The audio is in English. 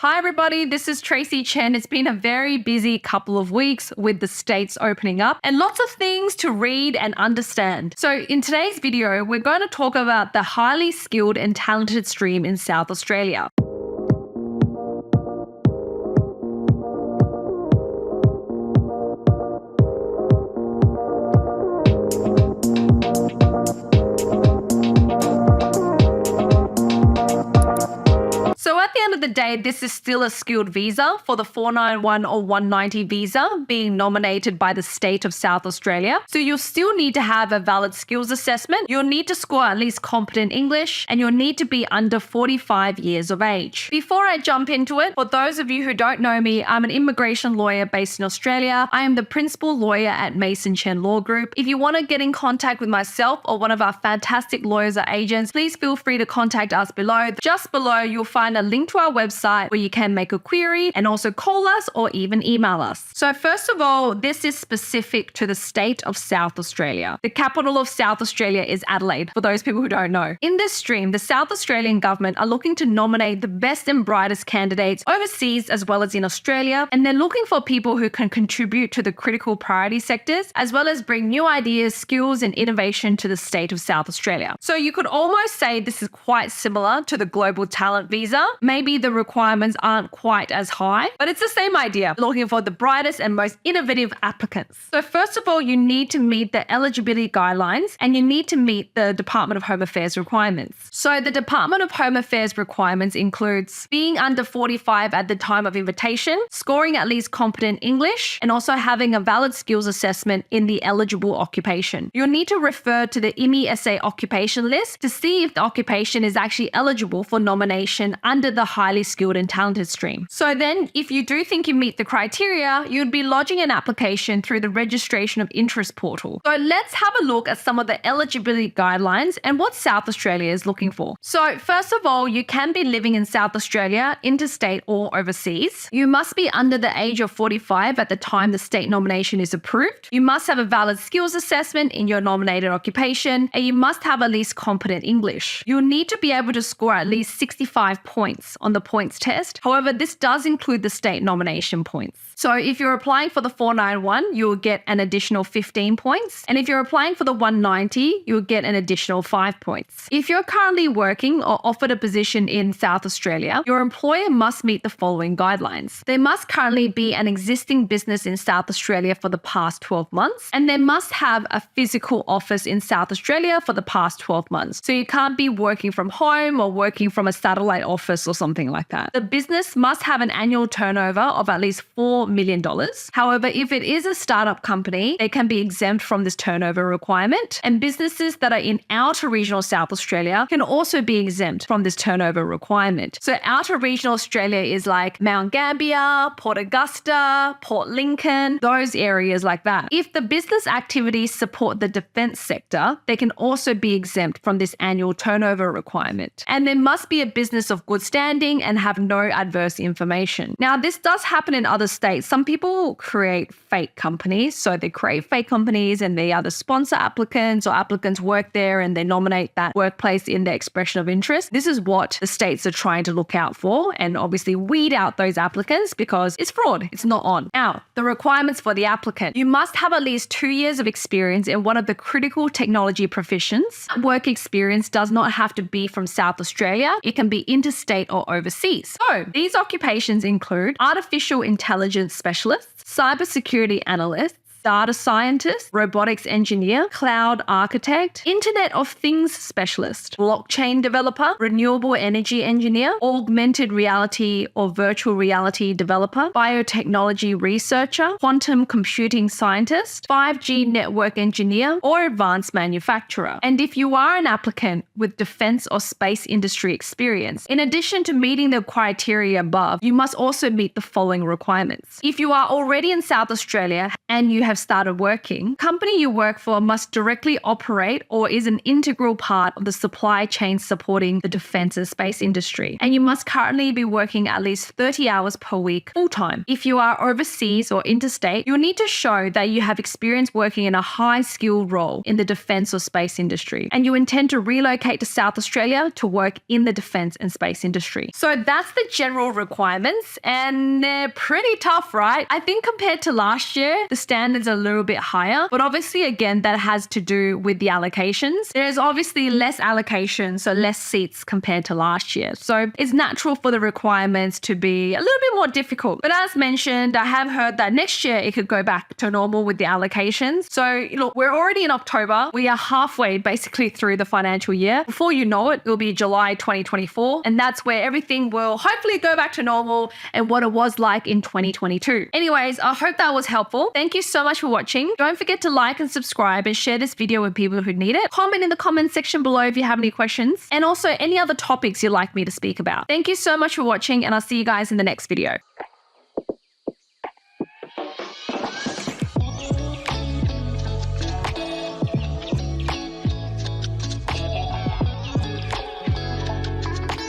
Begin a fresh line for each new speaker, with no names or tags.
Hi everybody, this is Tracy Chen. It's been a very busy couple of weeks with the states opening up and lots of things to read and understand. So in today's video, we're going to talk about the highly skilled and talented stream in South Australia. So at the end of the day, this is still a skilled visa for the 491 or 190 visa being nominated by the state of South Australia. So you'll still need to have a valid skills assessment. You'll need to score at least competent English and you'll need to be under 45 years of age. Before I jump into it, for those of you who don't know me, I'm an immigration lawyer based in Australia. I am the principal lawyer at Mason Chen Law Group. If you want to get in contact with myself or one of our fantastic lawyers or agents, please feel free to contact us below. Just below, you'll find a link to our website where you can make a query and also call us or even email us. So first of all, this is specific to the state of South Australia. The capital of South Australia is Adelaide, for those people who don't know. In this stream, the South Australian government are looking to nominate the best and brightest candidates overseas as well as in Australia, and they're looking for people who can contribute to the critical priority sectors as well as bring new ideas, skills and innovation to the state of South Australia. So you could almost say this is quite similar to the global talent visa. Maybe the requirements aren't quite as high, but it's the same idea, looking for the brightest and most innovative applicants. So first of all, you need to meet the eligibility guidelines and you need to meet the Department of Home Affairs requirements. So the Department of Home Affairs requirements includes being under 45 at the time of invitation, scoring at least competent English, and also having a valid skills assessment in the eligible occupation. You'll need to refer to the IMMISA occupation list to see if the occupation is actually eligible for nomination under the highly skilled and talented stream. So then, if you do think you meet the criteria, you'd be lodging an application through the registration of interest portal. So let's have a look at some of the eligibility guidelines and what South Australia is looking for. So first of all, you can be living in South Australia, interstate or overseas. You must be under the age of 45 at the time the state nomination is approved. You must have a valid skills assessment in your nominated occupation, and you must have at least competent English. You'll need to be able to score at least 65 points on the points test. However, this does include the state nomination points. So if you're applying for the 491, you'll get an additional 15 points. And if you're applying for the 190, you'll get an additional 5 points. If you're currently working or offered a position in South Australia, your employer must meet the following guidelines. There must currently be an existing business in South Australia for the past 12 months, and they must have a physical office in South Australia for the past 12 months. So you can't be working from home or working from a satellite office or something like that. The business must have an annual turnover of at least $4 million. However, if it is a startup company, they can be exempt from this turnover requirement. And businesses that are in outer regional South Australia can also be exempt from this turnover requirement. So outer regional Australia is like Mount Gambier, Port Augusta, Port Lincoln, those areas like that. If the business activities support the defense sector, they can also be exempt from this annual turnover requirement. And there must be a business of good standing and have no adverse information. Now, this does happen in other states. Some people create fake companies. So they create fake companies and they either sponsor applicants or applicants work there and they nominate that workplace in their expression of interest. This is what the states are trying to look out for and obviously weed out those applicants because it's fraud. It's not on. Now, the requirements for the applicant. You must have at least 2 years of experience in one of the critical technology professions. Work experience does not have to be from South Australia. It can be interstate or overseas. So these occupations include artificial intelligence specialists, cybersecurity analysts, data scientist, robotics engineer, cloud architect, Internet of Things specialist, blockchain developer, renewable energy engineer, augmented reality or virtual reality developer, biotechnology researcher, quantum computing scientist, 5G network engineer, or advanced manufacturer. And if you are an applicant with defense or space industry experience, in addition to meeting the criteria above, you must also meet the following requirements. If you are already in South Australia and you have started working, company you work for must directly operate or is an integral part of the supply chain supporting the defense and space industry. And you must currently be working at least 30 hours per week full-time. If you are overseas or interstate, you'll need to show that you have experience working in a high-skilled role in the defense or space industry, and you intend to relocate to South Australia to work in the defense and space industry. So that's the general requirements, and they're pretty tough, right? I think compared to last year, the standards are a little bit higher, but obviously, again, that has to do with the allocations. There's obviously less allocations, so less seats compared to last year. So it's natural for the requirements to be a little bit more difficult. But as mentioned, I have heard that next year it could go back to normal with the allocations. So look, we're already in October. We are halfway basically through the financial year. Before you know it, it'll be July 2024. And that's where everything will hopefully go back to normal and what it was like in 2022. Anyways, I hope that was helpful. Thank you so much for watching. Don't forget to like and subscribe and share this video with people who need it. Comment in the comment section below if you have any questions, and also any other topics you'd like me to speak about. Thank you so much for watching, and I'll see you guys in the next video.